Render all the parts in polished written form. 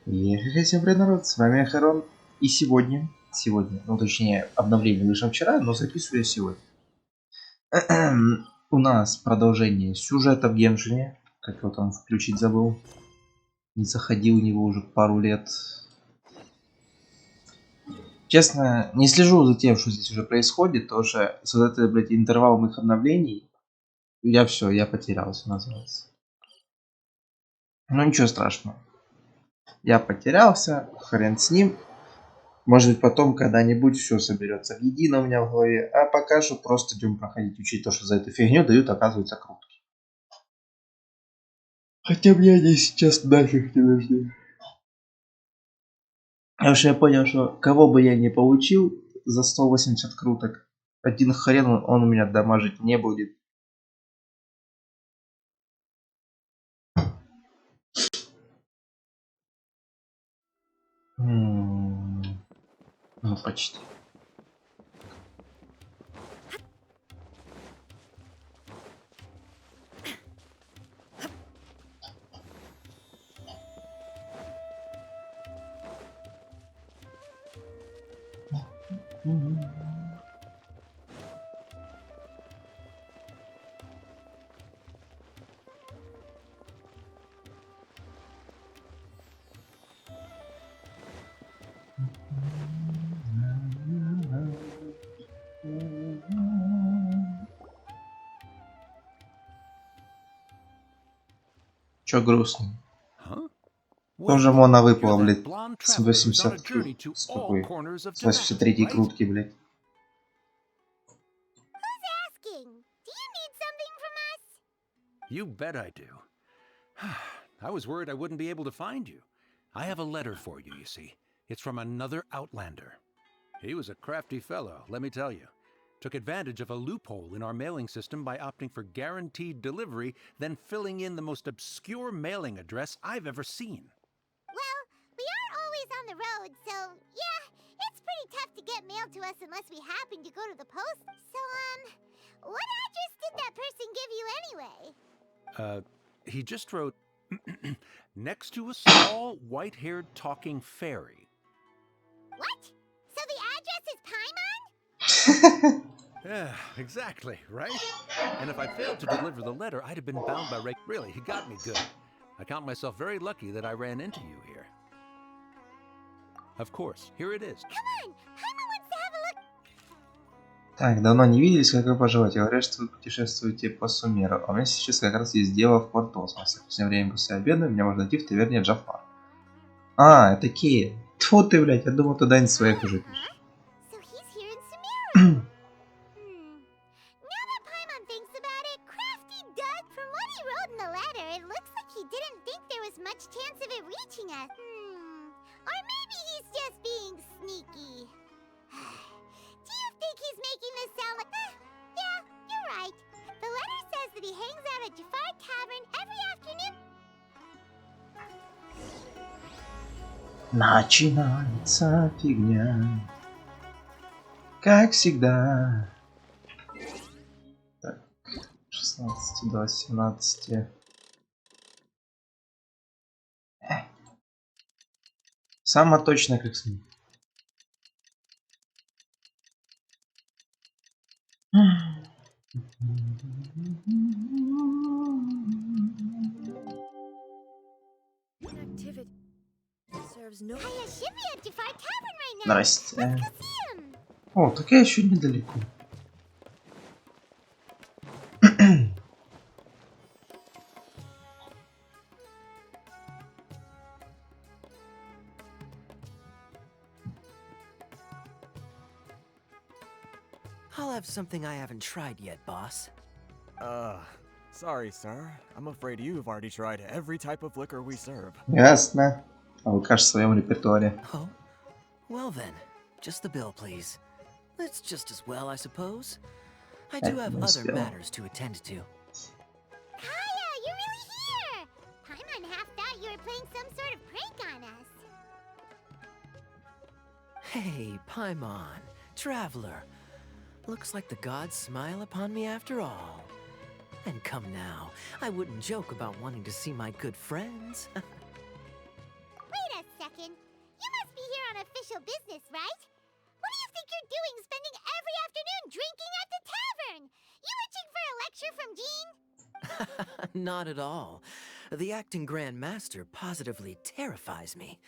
Всем привет, народ, с вами Харон. И сегодня, ну точнее, обновление вышло вчера, но записываю я сегодня. У нас продолжение сюжета в Геншине, как его там включить забыл. Не заходил у него уже пару лет. Честно, не слежу за тем, что здесь уже происходит, тоже с вот этой, блядь, интервал моих обновлений. Я потерялся, называется. Ну ничего страшного. Я потерялся, хрен с ним. Может быть, потом когда-нибудь все соберется в едино у меня в голове. А пока что просто идем проходить, учить то, что за эту фигню дают, оказывается, крутки. Хотя мне они сейчас нафиг не нужны. Потому что я понял, что кого бы я не получил за 180 круток, один хрен он у меня дамажить не будет. Ну, почти. Чё грустно? Тоже мона выпала, блядь, с 80 с какой? С 83 крутки, блядь. You bet I do. I was worried I wouldn't be able to find you. I have a letter for you, you see. It's from another Outlander. He was a crafty fellow, let me tell you. Took advantage of a loophole in our mailing system by opting for guaranteed delivery, then filling in the most obscure mailing address I've ever seen. Well, we are always on the road, so yeah, it's pretty tough to get mail to us unless we happen to go to the post. So, what address did that person give you anyway? He just wrote, next to a small, white-haired talking fairy. What? So the address is Paimon? Yeah, exactly, right? And if I failed to deliver the letter, I'd have been bound by Really, he got me good. I count myself very lucky that I ran into you here. Of course, here it is. Come on, Paimon wants to have a look. Так, давно не виделись, как вы поживаете? Говорят, что вы путешествуете по Сумеру. А у меня сейчас как раз есть дело в порту. В смысле, в последнее время после обеда меня можно найти в таверне Джафар. А, это Кея. Тьфу ты, блядь, я думал, туда не своих уже пишешь. So he's here in Sumeru. Now that Paimon thinks about it, Crafty does. From what he wrote in the letter, it looks like he didn't think there was much chance of it reaching us. Or maybe he's just being sneaky. Do you think he's making this sound like... yeah, you're right. The letter says that he hangs out at Jafar Tavern every afternoon. Начинается фигня. Как всегда. Так, 16 до 18. Самое точное, как СМИ. Здрасте. О, так я еще недалеко. I'll have something I haven't tried yet, boss. Sorry, sir. I'm afraid you've already tried every type of liquor we serve. Ясно. Алкаш в своем репертуаре. Oh, well then, just the bill, please. That's just as well, I suppose. I do have other matters to attend to. Kaya, you're really here! Paimon half thought you were playing some sort of prank on us. Hey, Paimon, traveler. Looks like the gods smile upon me after all. And come now, I wouldn't joke about wanting to see my good friends. Wait a Not at all. The acting grandmaster positively terrifies me.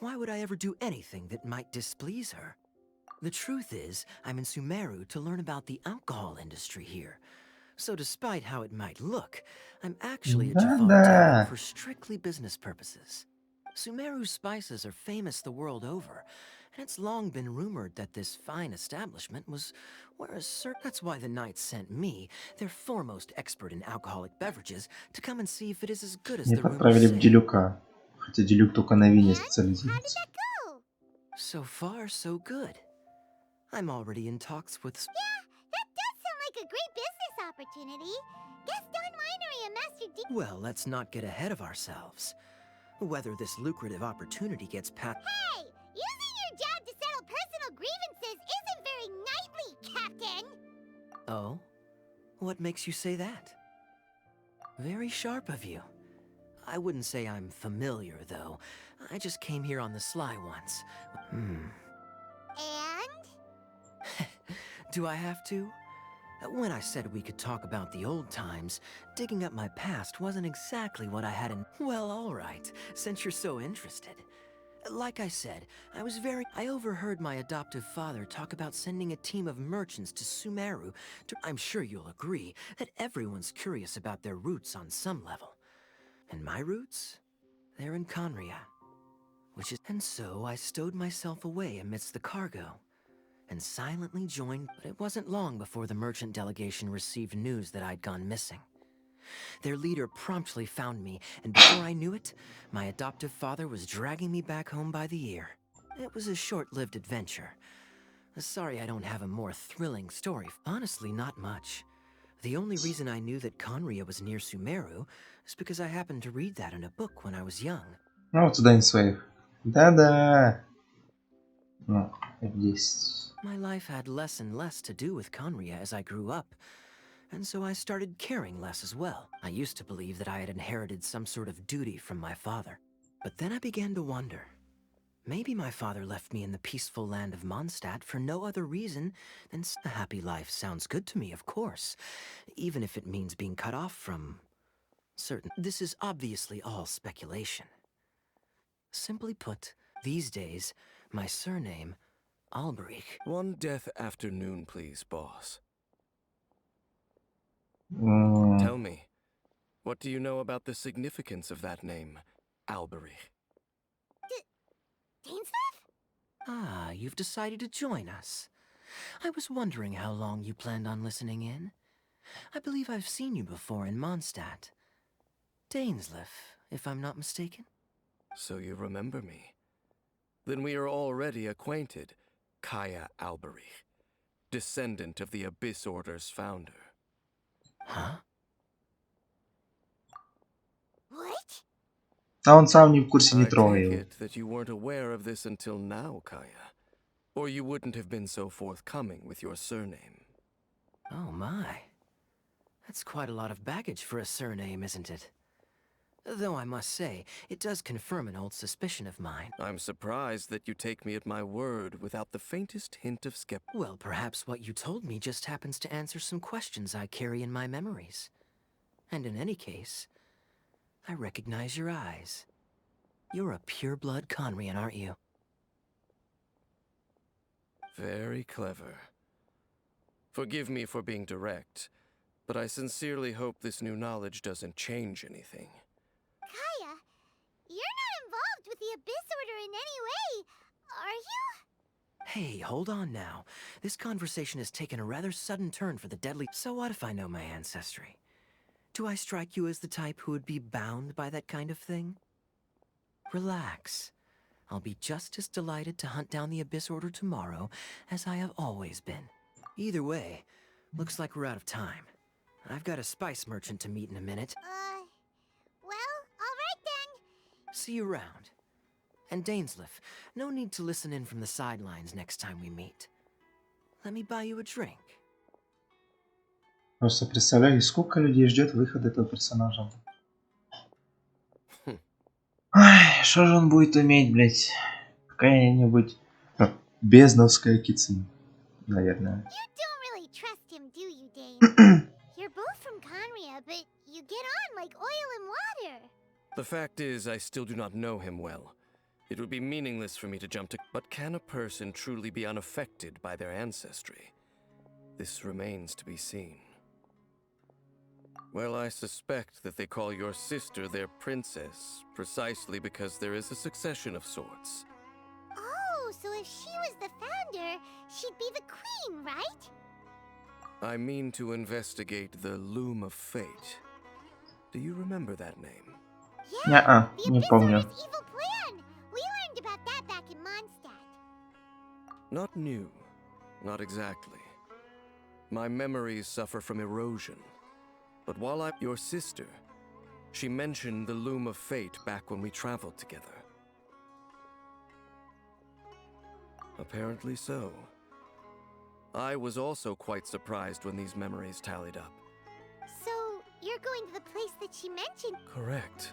Why would I ever do anything that might displease her? The truth is, I'm in Sumeru to learn about the alcohol industry here. So despite how it might look, I'm actually a Jafar tavern for strictly business purposes. Sumeru spices are famous the world over, and it's long been rumored that this fine establishment was where a that's why the knights sent me, their foremost expert in alcoholic beverages, to come and see if it is as good as Мне the rumors подправили в say. Делюка. Хотя Делюк только на вине And how did специализируется. that go? So far, so good. I'm already in talks with... Yeah, that does sound like a great business opportunity. Gaston Winery and Master D. Well, let's not get ahead of ourselves. Whether this lucrative opportunity gets past... Hey, using your job to settle personal grievances isn't very knightly, Captain. Oh? What makes you say that? Very sharp of you. I wouldn't say I'm familiar, though. I just came here on the sly once. And? Do I have to? When I said we could talk about the old times, digging up my past wasn't exactly what I had in... Well, all right, since you're so interested. Like I said, I overheard my adoptive father talk about sending a team of merchants to Sumeru to... I'm sure you'll agree that everyone's curious about their roots on some level. And my roots? They're in Conria. And so I stowed myself away amidst the cargo and silently joined, but it wasn't long before the merchant delegation received news that I'd gone missing. Their leader promptly found me, and before I knew it, my adoptive father was dragging me back home by the ear. It was a short-lived adventure. Sorry I don't have a more thrilling story. Honestly, not much. The only reason I knew that Conria was near Sumeru is because I happened to read that in a book when I was young. Ну, вот сюда не своих. Да-да. Ну, F10. My life had less and less to do with Conria as I grew up, and so I started caring less as well. I used to believe that I had inherited some sort of duty from my father. But then I began to wonder. Maybe my father left me in the peaceful land of Mondstadt for no other reason than a happy life sounds good to me, of course, even if it means being cut off from certain... This is obviously all speculation. Simply put, these days, my surname, Alberich... One death afternoon, please, boss. Tell me, what do you know about the significance of that name, Alberich? Dainsleif? Ah, you've decided to join us. I was wondering how long you planned on listening in. I believe I've seen you before in Mondstadt. Dainsleif, if I'm not mistaken. So you remember me. Then we are already acquainted, Kaya Alberich, descendant of the Abyss Order's founder. Huh? What? А он сам не в курсе, не I трогай take его. it that you weren't aware of this until now, Kaya. Or you wouldn't have been so forthcoming with your surname. Oh my. That's quite a lot of baggage for a surname, isn't it? Though I must say, it does confirm an old suspicion of mine. I'm surprised that you take me at my word without the faintest hint of skepticism. Well, perhaps what you told me just happens to answer some questions I carry in my memories. And in any case, I recognize your eyes. You're a pure-blood Conrian, aren't you? Very clever. Forgive me for being direct, but I sincerely hope this new knowledge doesn't change anything. Kaya, you're not involved with the Abyss Order in any way, are you? Hey, hold on now. This conversation has taken a rather sudden turn for the deadly... So what if I know my ancestry? Do I strike you as the type who would be bound by that kind of thing? Relax. I'll be just as delighted to hunt down the Abyss Order tomorrow as I have always been. Either way, looks like we're out of time. I've got a spice merchant to meet in a minute. Well, alright then. See you around. And Dainsleif, no need to listen in from the sidelines next time we meet. Let me buy you a drink. Просто представляю, сколько людей ждет выхода этого персонажа. Ай, что же он будет уметь, блять? Какая-нибудь бездновская кицунь, наверное. You don't really trust him, do you, Dane? You're both from Conria, but you get on like oil and water. The fact is, I still do not know him well. It would be meaningless for me to jump to... But can a person truly be unaffected by their ancestry? This remains to be seen. Well, I suspect that they call your sister their princess, precisely because there is a succession of sorts. Oh, so if she was the founder, she'd be the queen, right? I mean to investigate the Loom of Fate. Do you remember that name? Yeah, the не Abyss помню. Order's evil plan. We learned about that back in Mondstadt. Not new. Not exactly. My memories suffer from erosion. But while your sister, she mentioned the Loom of Fate back when we traveled together. Apparently so. I was also quite surprised when these memories tallied up. So, you're going to the place that she mentioned? Correct.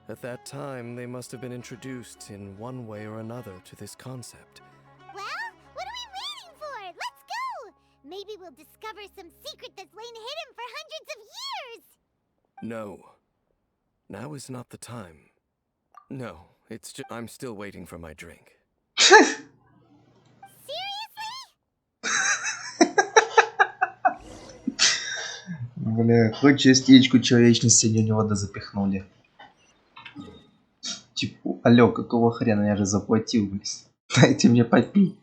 At that time, they must have been introduced in one way or another to this concept. Well, what are we waiting for? Let's go! Maybe we'll discover some secret that's lain hidden for hundreds of years! No. Now is not the time. No, it's just... I'm still waiting for my drink. Seriously? Бля, хоть частичку человечности у него запихнули. Типа, алло, какого хрена, я же заплатил, блядь. Дайте мне попить.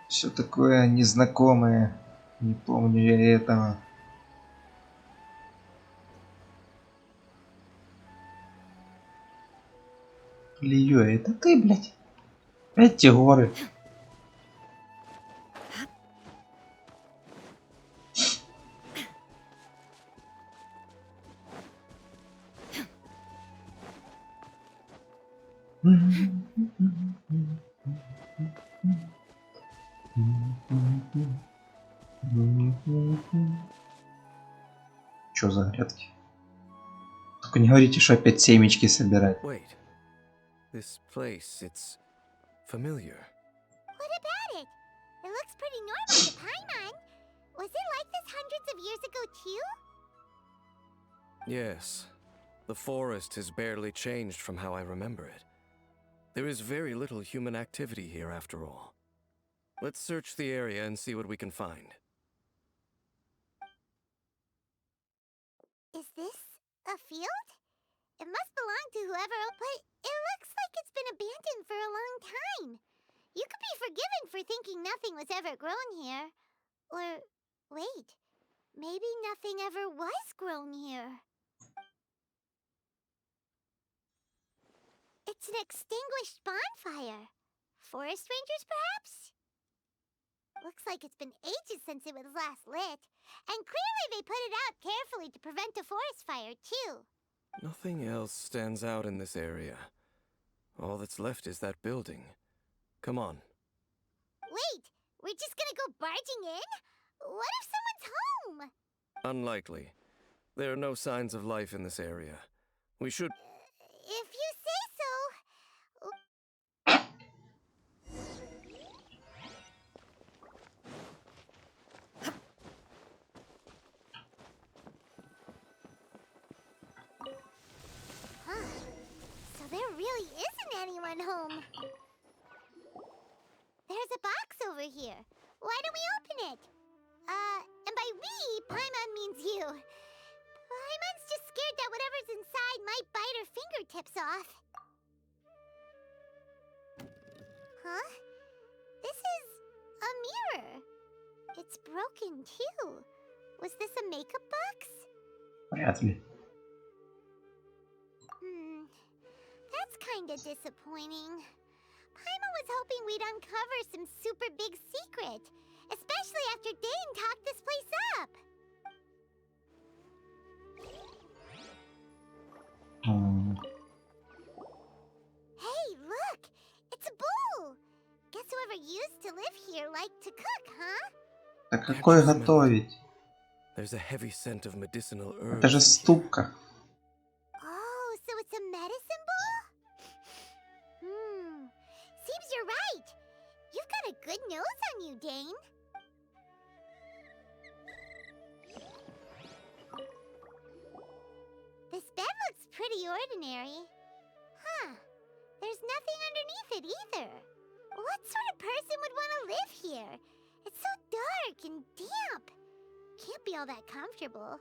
Все такое незнакомое. Не помню я этого. Лью, это ты, блядь? Эти горы. Чё за грядки? Только не говорите, что опять семечки собирать. Wait. This place, it's familiar. What about it? It looks pretty normal to Paimon. Was it like this hundreds of years ago too? Yes. The forest has barely changed from how I remember it. There is very little human activity here after all. Let's search the area and see what we can find. Is this a field? It must belong to whoever, but it looks like it's been abandoned for a long time. You could be forgiven for thinking nothing was ever grown here. Or, wait, maybe nothing ever was grown here. It's an extinguished bonfire. Forest rangers, perhaps? Looks like it's been ages since it was last lit. And clearly they put it out carefully to prevent a forest fire, too. Nothing else stands out in this area. All that's left is that building. Come on. Wait, we're just gonna go barging in? What if someone's home? Unlikely. There are no signs of life in this area. We should... If you say so. Huh. So there really isn't anyone home. There's a box over here. Why don't we open it? And by we, Paimon means you. Paimon's just scared that whatever's inside might bite her fingertips off. Huh? This is a mirror. It's broken too. Was this a makeup box? Вряд ли. That's kinda disappointing. Paimon was hoping we'd uncover some super big secret, especially after Dane talked this place up. used to live here like to cook, huh? А какое готовить? There's a heavy scent of medicinal Это herbs же in here. ступка. Oh, so it's a medicine ball? Seems you're right. You've got a good nose on you, Dane. This bed looks pretty ordinary. Huh. There's nothing underneath it either. What sort of person would want to live here? It's so dark and damp. Can't be all that comfortable.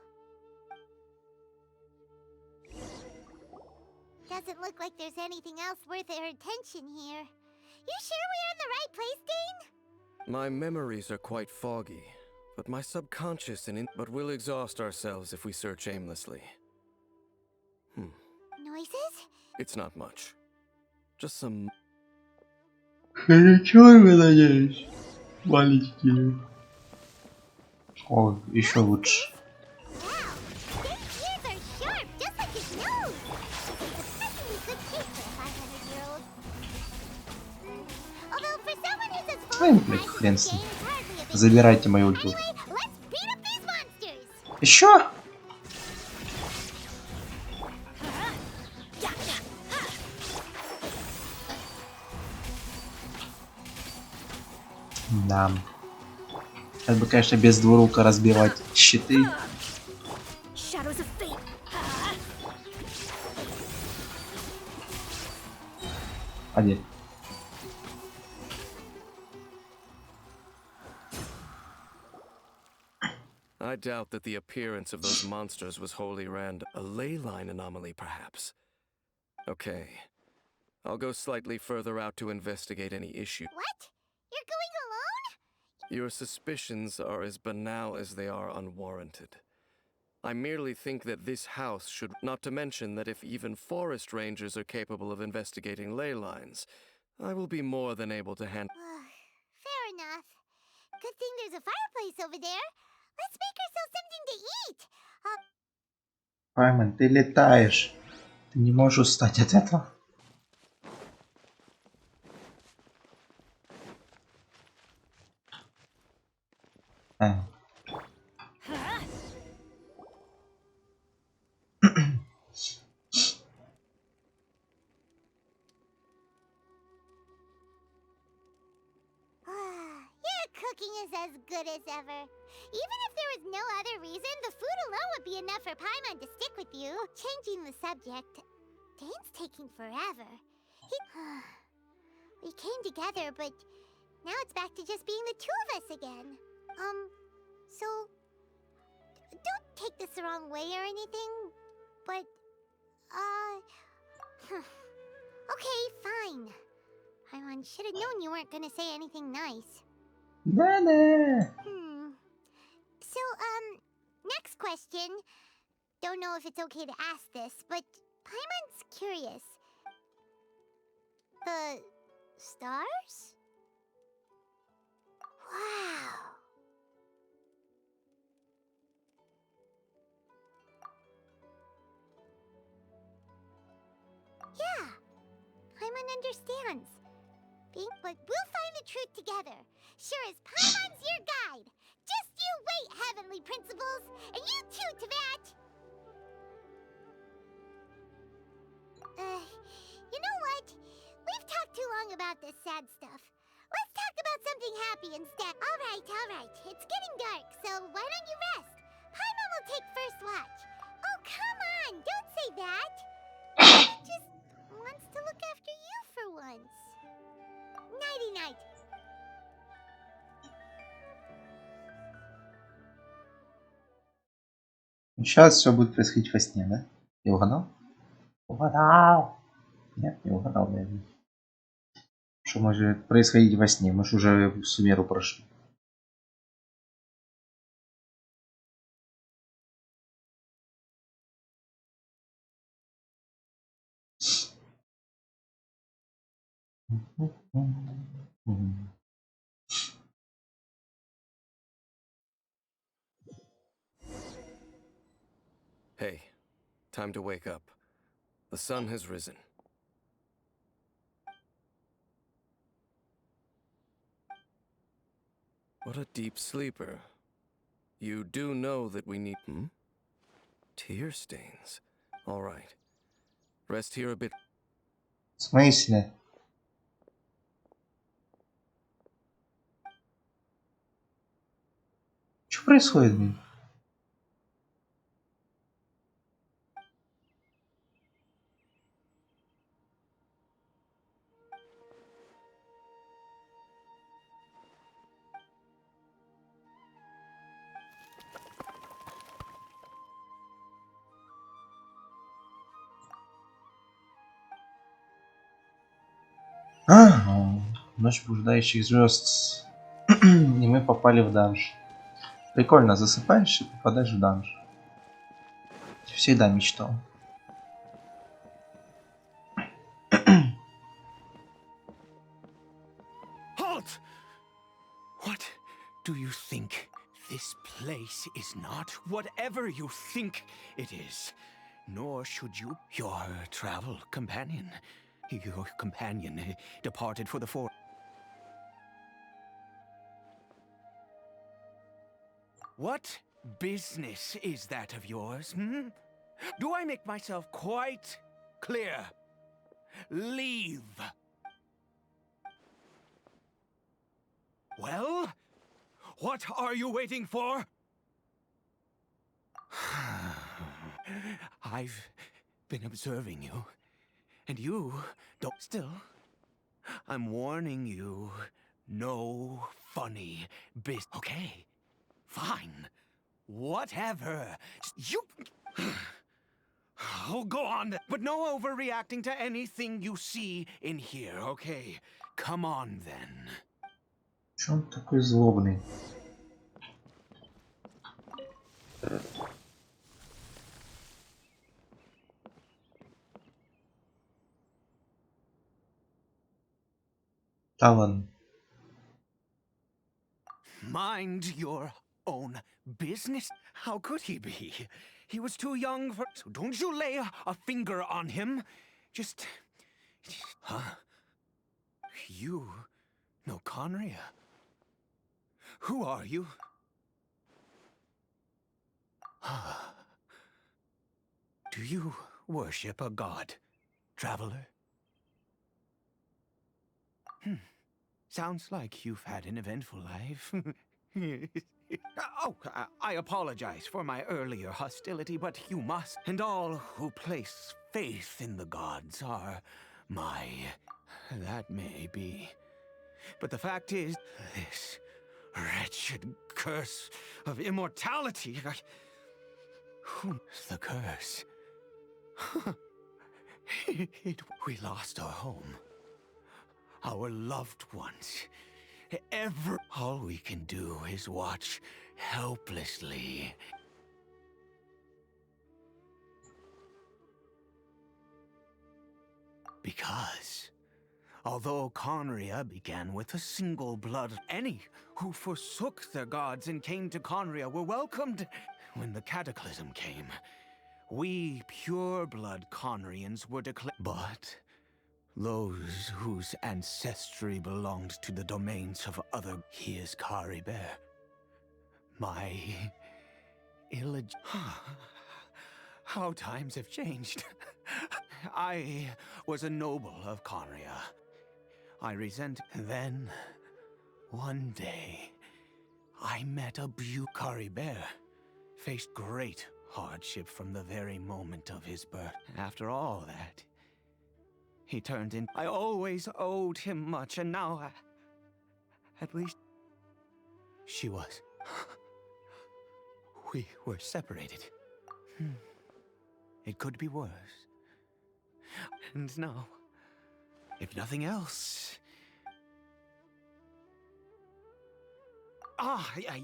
Doesn't look like there's anything else worth our attention here. You sure we're in the right place, Dane? My memories are quite foggy, but my subconscious but we'll exhaust ourselves if we search aimlessly. Noises? It's not much. Just some... Ничего, я надеюсь. Маленькие. О, еще лучше. Wow, Dane's ears are sharp, just like his nose. It's surprisingly good shape for a 500-year-old. Although for someone who's as full Ай, of блядь, surprises хрен as с ним. Dane, it's hardly a big Забирайте мою ульту. Anyway, let's beat up these monsters. Еще? Да. Как бы, конечно, без двурука разбивать щиты. Shadows of fate. Один. I doubt that the appearance of those monsters was wholly random. A ley line anomaly, perhaps. Okay. I'll go slightly further out to investigate any issue. What? You're going alone? Your suspicions are as banal as they are unwarranted. I merely think that this house should... Not to mention that if even forest rangers are capable of investigating ley lines, I will be more than able to handle... Fair enough. Good thing there's a fireplace over there. Let's make ourselves something to eat. Пайман, ты летаешь. Ты не можешь устать от этого. Your cooking is as good as ever. Even if there was no other reason, the food alone would be enough for Paimon to stick with you. Changing the subject, Dane's taking forever. We came together, but now it's back to just being the two of us again. So don't take this the wrong way or anything, but okay, fine. Paimon should have known you weren't gonna say anything nice. Да-да. So, next question. Don't know if it's okay to ask this, but Paimon's curious. The stars? Wow. Yeah, Paimon understands. But we'll find the truth together. Sure as Paimon's your guide. Just you wait, Heavenly Principles! And you too, Teyvat! You know what? We've talked too long about this sad stuff. Let's talk about something happy instead. Alright. It's getting dark, so why don't you rest? Paimon will take first watch. Oh, come on! Don't say that! He just wants to look after you for once. Nighty-night. Сейчас все будет происходить во сне, да? Я угадал? Угадал. Нет, не угадал, наверное. Что может происходить во сне? Мы же уже всю меру прошли. Hey, time to wake up. The sun has risen. What a deep sleeper. You do know that we need... Tear stains. All right. Rest here a bit. В смысле? Что происходит, блин? Ночь блуждающих звезд. И мы попали в данж. Прикольно, засыпаешь и попадаешь в данж. Всегда мечтал. Halt! What do you think? This place is not whatever you think it is. Nor should you. Your travel companion. Your companion departed for the forest. What business is that of yours, hmm? Do I make myself quite clear? Leave. Well, what are you waiting for? I've been observing you, and you don't. Still, I'm warning you, no funny biz. Okay, fine, whatever. You... Oh, go on, but no overreacting to anything you see in here, okay? Come on, then. Чё он такой злобный? Да ладно. Mind your own business? How could he be? He was too young for... So don't you lay a finger on him. Just... Huh? You know Conria? Who are you? Do you worship a god, traveler? Sounds like you've had an eventful life. Oh, I apologize for my earlier hostility, but you must. And all who place faith in the gods are my... That may be. But the fact is, this wretched curse of immortality... The curse... We lost our home. Our loved ones. All we can do is watch helplessly. Because, although Conria began with a single blood, any who forsook their gods and came to Conria were welcomed. When the cataclysm came, we pure-blood Conrians were declared. But those whose ancestry belonged to the domains of other... He is Karibert. My... How times have changed. I was a noble of Conria. I resent... Then, one day, I met a Karibert. Faced great hardship from the very moment of his birth. After all that, he turned in. I always owed him much, and now, at least, she was. We were separated. It could be worse. And now, if nothing else...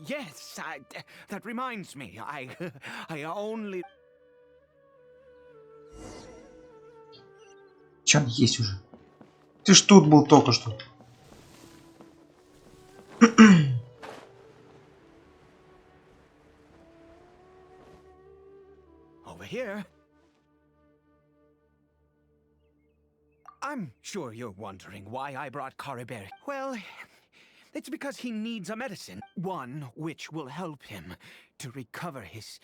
Yes, that reminds me, I only... Чат есть уже. Ты ж тут был только что. Over here. I'm sure you're wondering why I brought Karibert. Well, It's because he needs a medicine. One which will help him to recover his...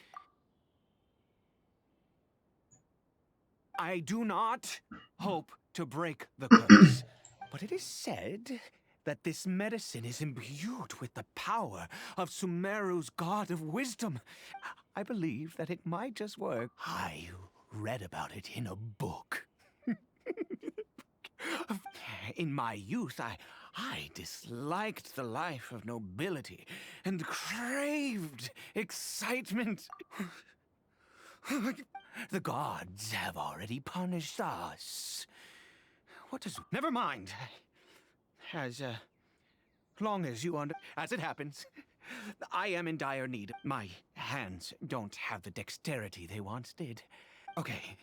I do not hope to break the curse, but it is said that this medicine is imbued with the power of Sumeru's god of wisdom. I believe that it might just work. I read about it in a book. In my youth, I disliked the life of nobility and craved excitement. The gods have already punished us. What does... Never mind. As long as you as it happens, I am in dire need. My hands don't have the dexterity they once did. Okay.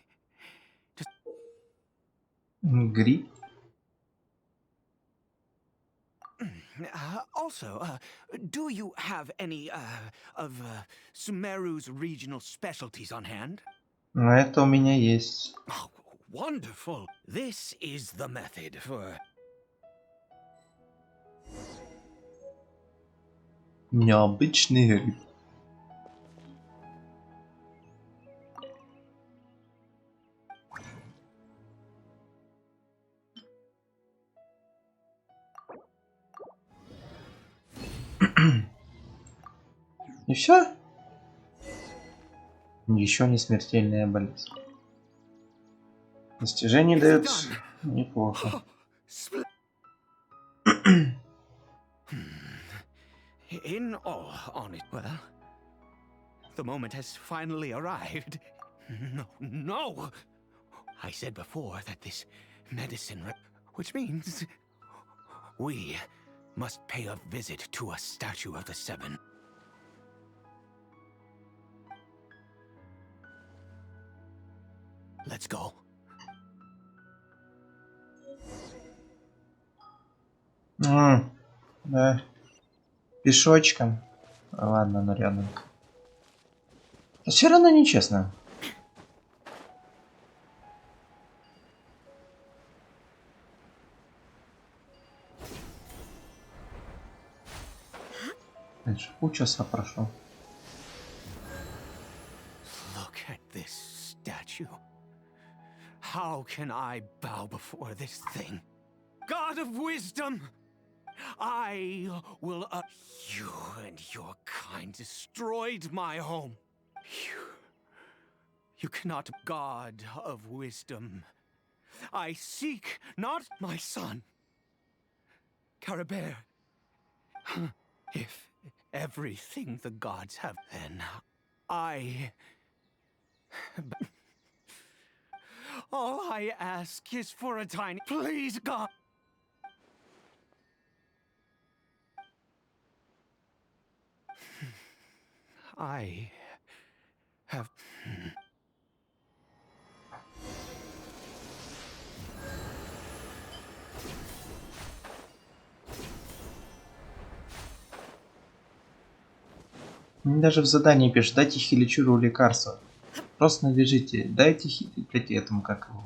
Just... Гриб. Also, do you have any of Sumeru's regional specialties on hand? Ну, это у меня есть. Oh, wonderful. This is the method for... Необычный гриб. И все? Еще не смертельная болезнь. Достижение дает неплохо. In all honesty, well, the moment has finally arrived. No! I said before that this medicine, which means we must pay a visit to a statue of the Seven. Let's go. Да. Пешочком. Ладно, ну рядом. Все равно нечестно. Полчаса прошло. Look at this statue. How can I bow before this thing? God of wisdom! I will... you and your kind destroyed my home. You cannot... God of wisdom. I seek not my son. Karibert. If everything the gods have, then I... All I ask is for a tiny... Please, God! I have... Даже в задании пишет, дайте хиличуру лекарства. Просто навяжите, дайте блядь, этому, как его.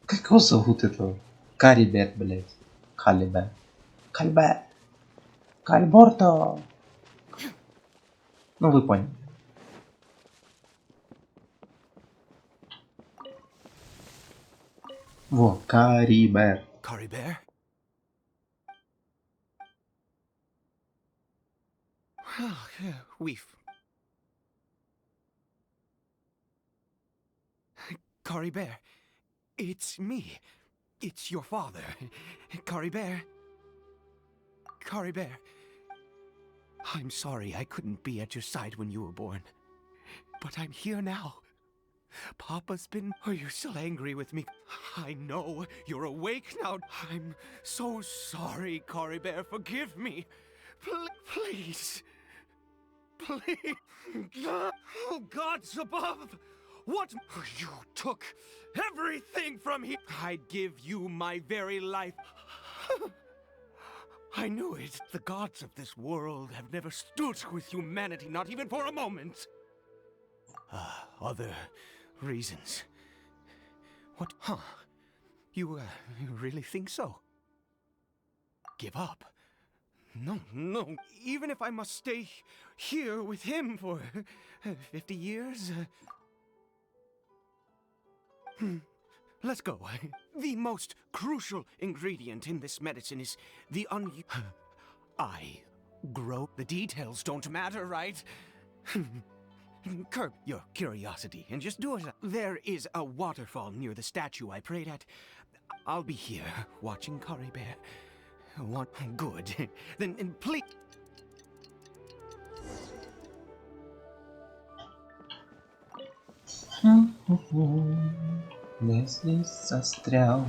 Как его зовут этого? Кариберт, блядь. Калибер. Кальбер. Кальборто. Ну вы поняли. Во, Карибер. Karibert? We've... Karibert, it's me. It's your father. Karibert. Karibert. I'm sorry I couldn't be at your side when you were born. But I'm here now. Papa's been... Are you still angry with me? I know. You're awake now. I'm so sorry, Karibert. Forgive me. Please. Please. Oh, gods above. What? You took everything from here. I'd give you my very life. I knew it. The gods of this world have never stood with humanity, not even for a moment. Other reasons. What? Huh? You really think so? Give up? No, no. Even if I must stay here with him for 50 years. Let's go. The most crucial ingredient in this medicine is the I grow. The details don't matter, right? Curb your curiosity and just do it. There is a waterfall near the statue I prayed at. I'll be here watching Karibert. What good? Then please. Я здесь застрял,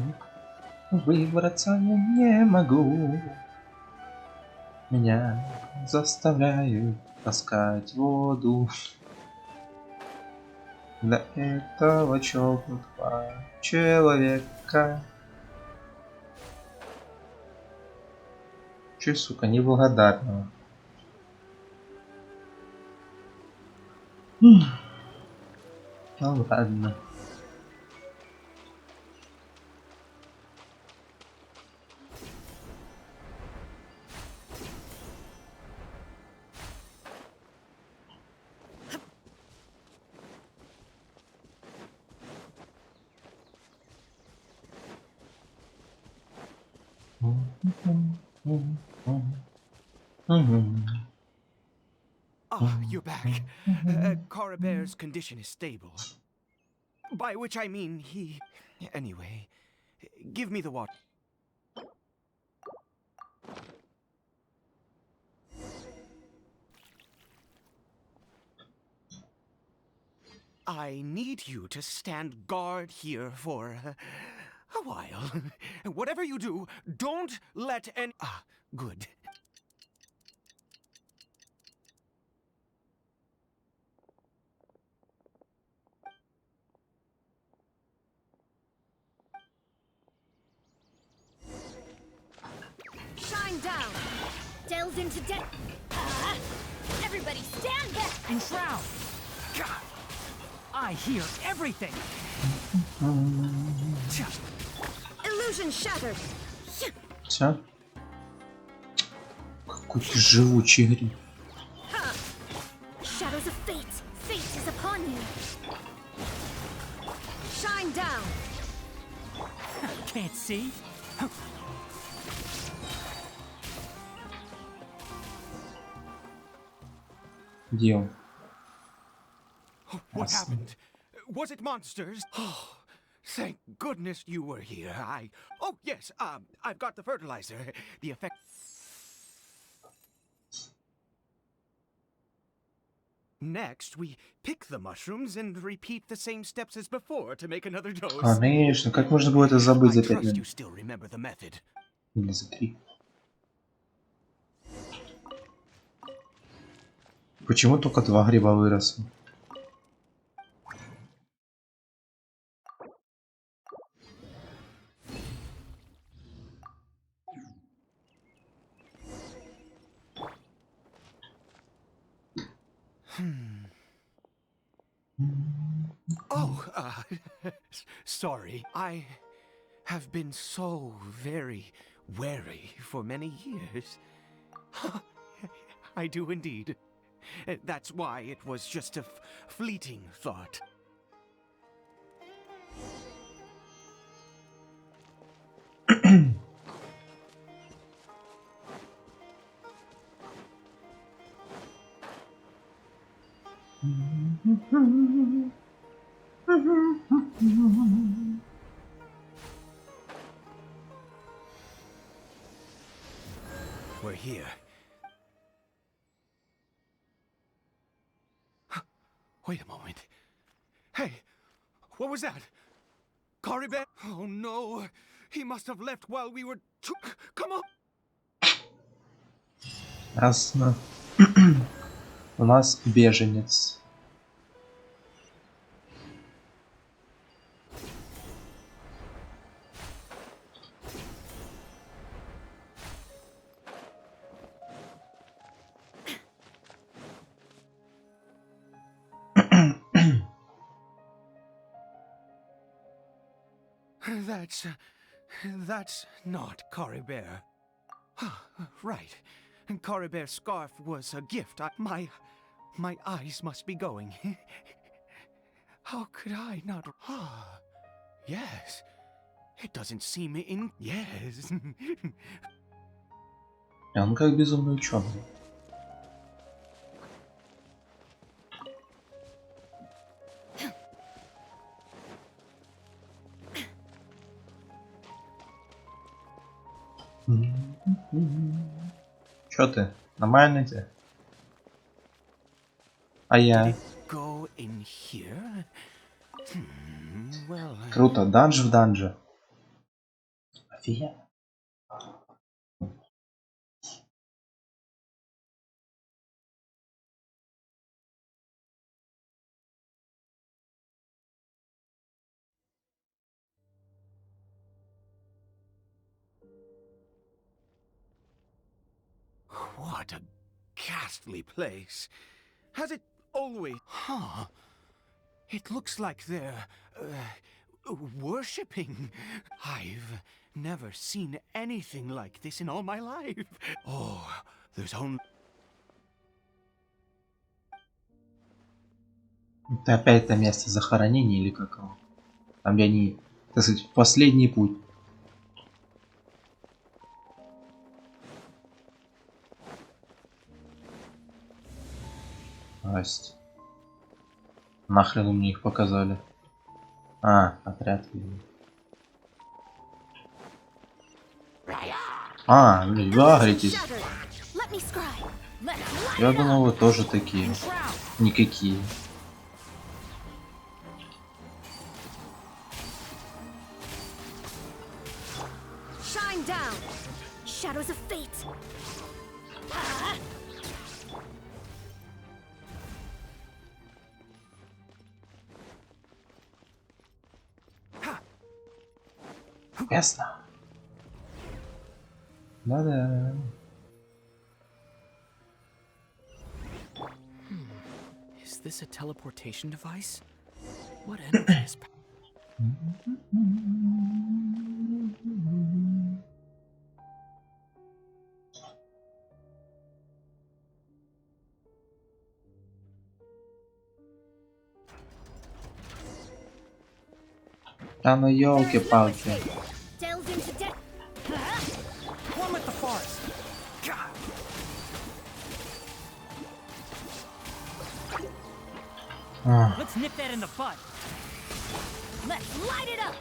выбраться я не могу. Меня заставляют таскать воду. Для этого чокнутого человека. Че, сука, неблагодарного. Ну ладно. Ah, you're back. Caribert's condition is stable. By which I mean he... Anyway, give me the water. I need you to stand guard here for a while. Whatever you do, don't let any... Ah, good. Shine down. Delves into death. Everybody stand back. And shroud. God, I hear everything. Illusion shattered. Все? Какой ты живучий гриб. Shadows of fate. Fate is upon you. Shine down. Can't see. Где он? What happened? Was it monsters? Oh, thank goodness you were here. Oh, yes, I've got the fertilizer. The effect... Next, we pick the mushrooms and repeat the same steps as before to make another dose. Конечно, как можно было это забыть за 5 I trust you минут? still remember the method. Или за 3. Почему только 2 гриба выросло? Oh, sorry. I have been so very wary for many years. I do indeed. That's why it was just a fleeting thought. We're here. Wait a moment. Hey, what was that? Karibert? Oh no, he must have left while we were... Come on! Ясно. У нас беженец. That's not Karibert. Right. Caribert's scarf was a gift. My eyes must be going. How could I not? Ah, yes. It doesn't seem in. Yes. Он как безумный ученый. Чё ты? Нормально тебе? А я? Go in here? Well, Круто, данж в данже. Офигенно. what a ghastly place. Has it always? Huh. It looks like they're worshipping. I've never seen anything like this in all my life. Oh, there's only. Это опять это место захоронения или как его? Там где они, так сказать, в последний путь. Здрасте. Нахрен мне их показали? А, отряд. А, блин, вы агритесь. Я думал, вы тоже такие. Никакие. Shadows of fate. Ясно. Да-да. Is this a teleportation device? What energy is... Да ну ёлки-палки. Let's nip that in the bud. Let's light it up.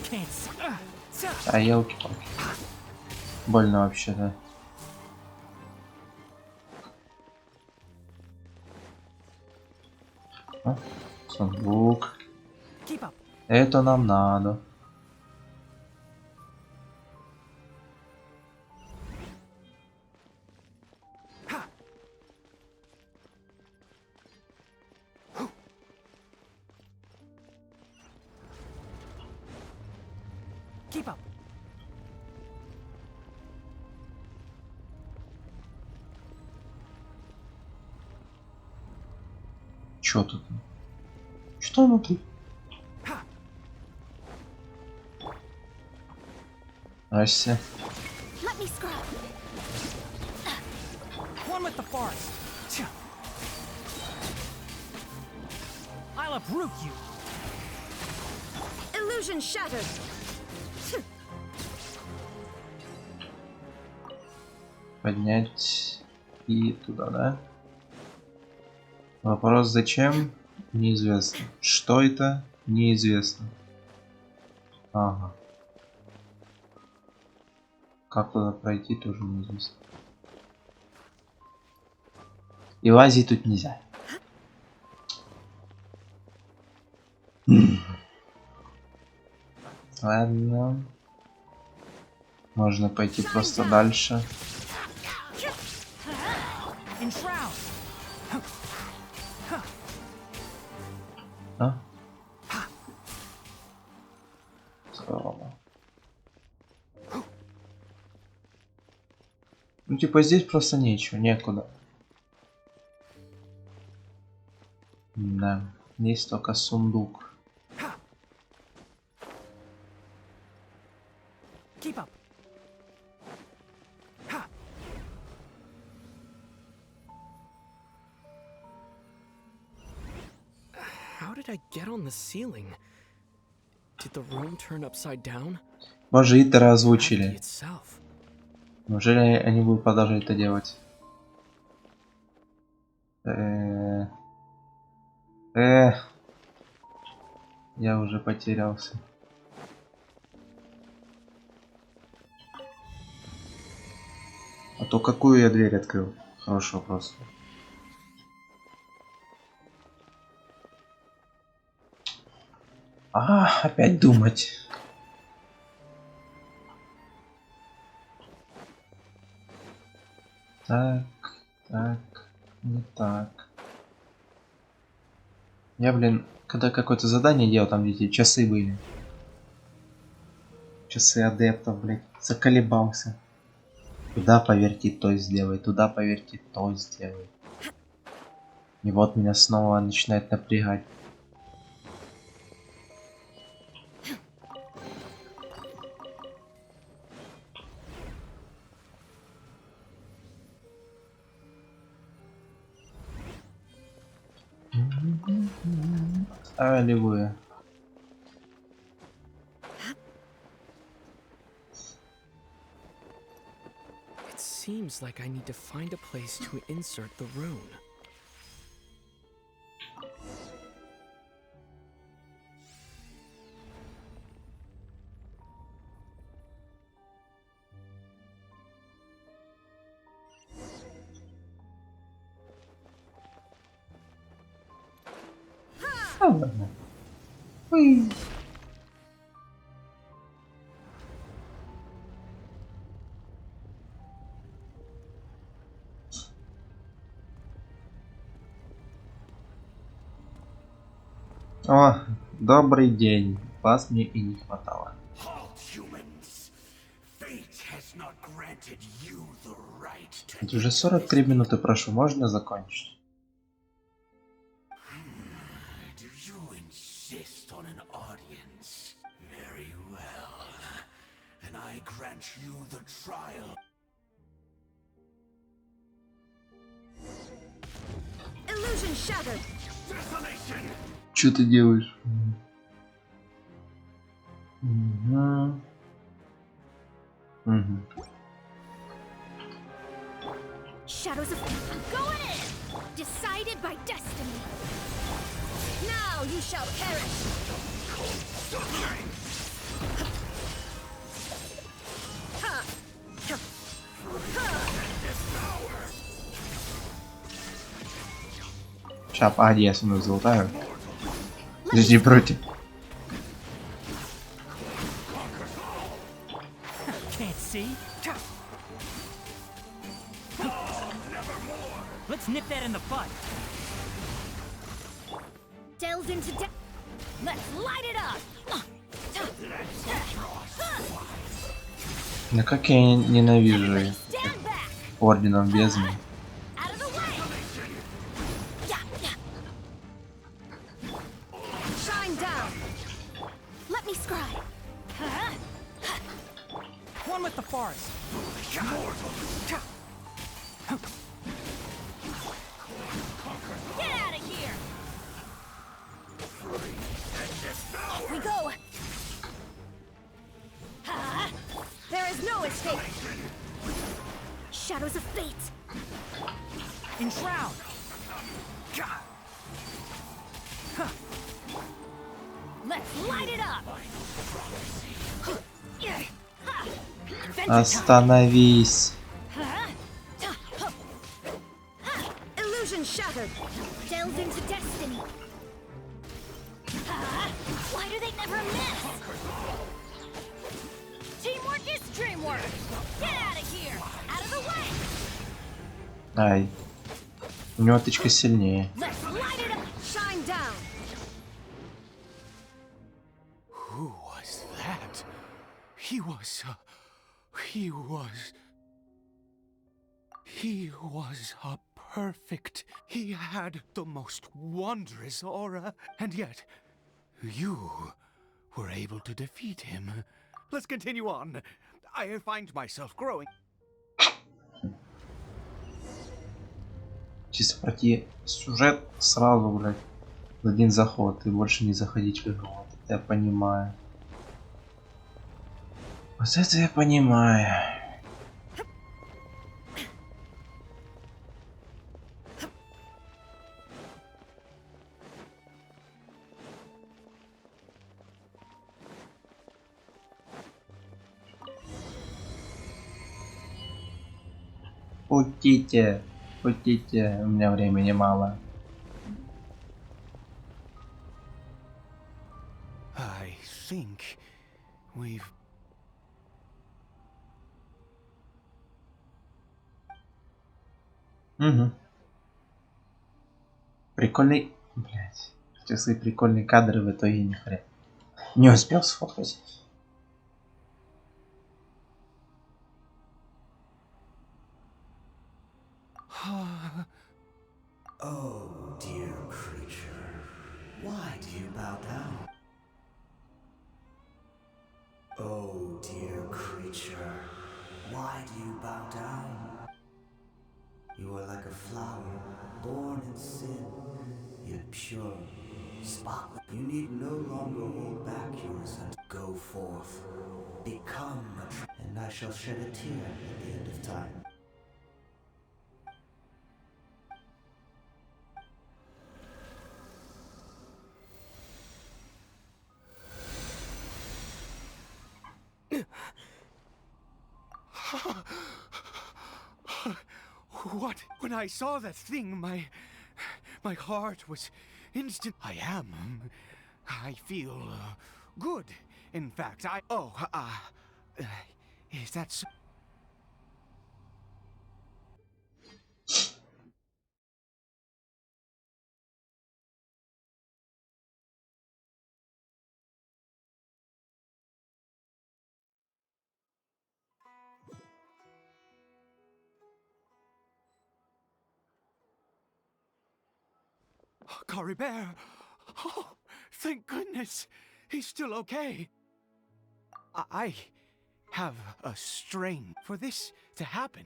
Can't see. А ёлки-палки. Больно вообще, да. А? Сундук. Это нам надо. Keep up. Чё тут? Что оно тут? Здрасте. One with the forest. I'll uproot you. Illusion shattered. Поднять и туда, да? Вопрос зачем? Неизвестно. Что это? Неизвестно. Ага. Как туда пройти, тоже неизвестно. И лазить тут нельзя. Ладно. Можно пойти просто дальше. А? Здорово. Ну типа здесь просто нечего, некуда. Да, есть только сундук. I get on the ceiling? Did the room turn upside down? Боже, Итера Gravity озвучили. itself. Неужели они будут продолжать это делать? Я уже потерялся. А то какую я дверь открыл? Хороший вопрос. Опять думать. Так, не так. Я, блин, когда какое-то задание делал, там где эти часы были. Часы адептов, блядь, заколебался. Туда поверьте, то сделай, туда поверьте, то сделай. И вот меня снова начинает напрягать. Аллилуйя. It seems like I need to find a place to insert the rune. Ладно. Уй. О, добрый день. Вас мне и не хватало. Ведь уже 43 минуты прошу, можно закончить? Что ты делаешь? Угу. Shadows of going in! Decided by destiny. Now you shall perish! Сейчас, погоди, я сюда залутаю. Подожди, против. Can't see? Let's nip that in the bud. Delve into Let's light it up. Да как я ненавижу их. Орденом бездны. Shine down. Let me scry. One with the forest. Get out of here. Off we go. There is no escape. Shadows of fate. Enshroud. Let's light it up. Остановись. Illusion shattered. Delve into destiny. Why do they never miss? Teamwork is dreamwork. Get out of here. Out of the way. Ай. У него тычка сильнее. Let's light it up. Shine down. Who was that? He was a perfect. He had the most wondrous aura, and yet you were able to defeat him. Let's continue on. I find myself growing. Чисто пройти сюжет сразу, блядь. один заход и больше не заходить в игру. Вот это я понимаю. Вот это я понимаю. Путите, путите, у меня времени мало. I think we've... Угу. Прикольный, блять, хотел сказать прикольные кадры, в итоге ни хрена. Не успел сфоткать. Oh, dear creature, why do you bow down? Oh, dear creature, why do you bow down? You are like a flower, born in sin, yet pure, spotless. You need no longer hold back your resentment. Go forth, become and I shall shed a tear at the end of time. What? When I saw that thing, my heart was instant. I feel good. In fact, is that so? Caribert! Oh, thank goodness! He's still okay. I have a strain for this to happen.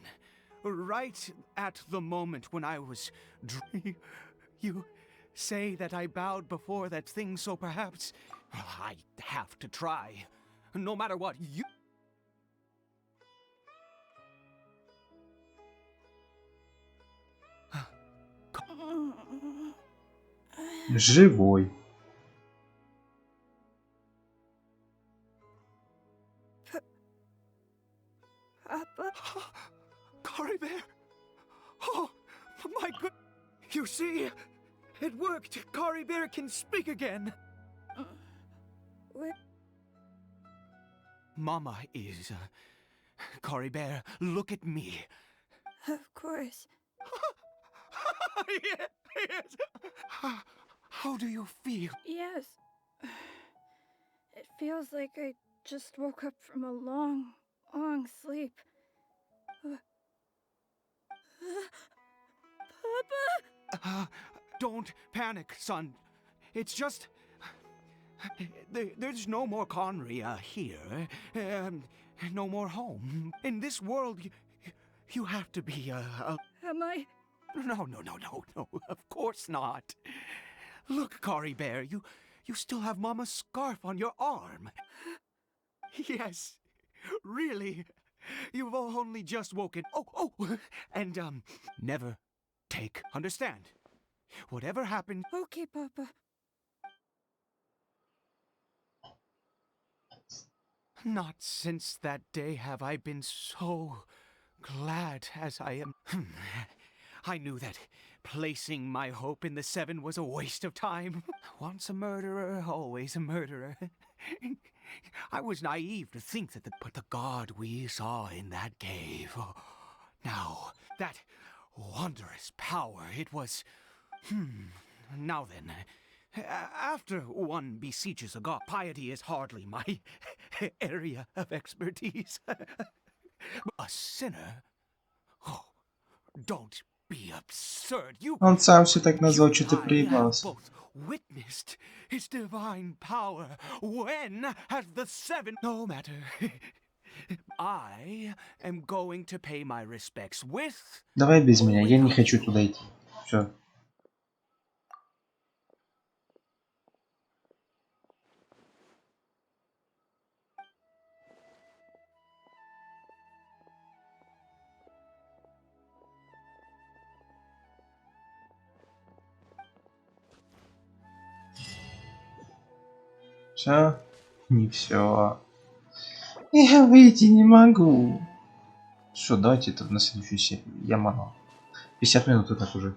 Right at the moment when I was you say that I bowed before that thing, so perhaps I have to try. No matter what you... Живой. Papa? Caribert! Oh, my good... You see? It worked! Caribert can speak again! Where? Mama is... Caribert, look at me. Of course. Yes. How do you feel? Yes. It feels like I just woke up from a long, long sleep. Papa? Don't panic, son. It's just... There's no more Conry here. No more home. In this world, you have to be Am I? No, of course not. Look, Caribert, you still have Mama's scarf on your arm. Yes, really. You've only just woken. Oh, and, never take. Understand? Whatever happened... Okay, Papa. Not since that day have I been so glad as I am. I knew that placing my hope in the Seven was a waste of time. Once a murderer, always a murderer. I was naive to think that but the god we saw in that cave. Oh, now, that wondrous power, it was... Now then, after one beseeches a god, piety is hardly my area of expertise. A sinner? Oh, don't be absurd. Он сам все так назвал, что ты приебался. Both witnessed his divine power. When has the Seven... No matter. I am going to pay my respects with... Давай без меня, я не хочу туда идти. Все. Все? Не все. Я выйти не могу. Что, давайте это на следующую серию. Я манал. 50 минут и так уже.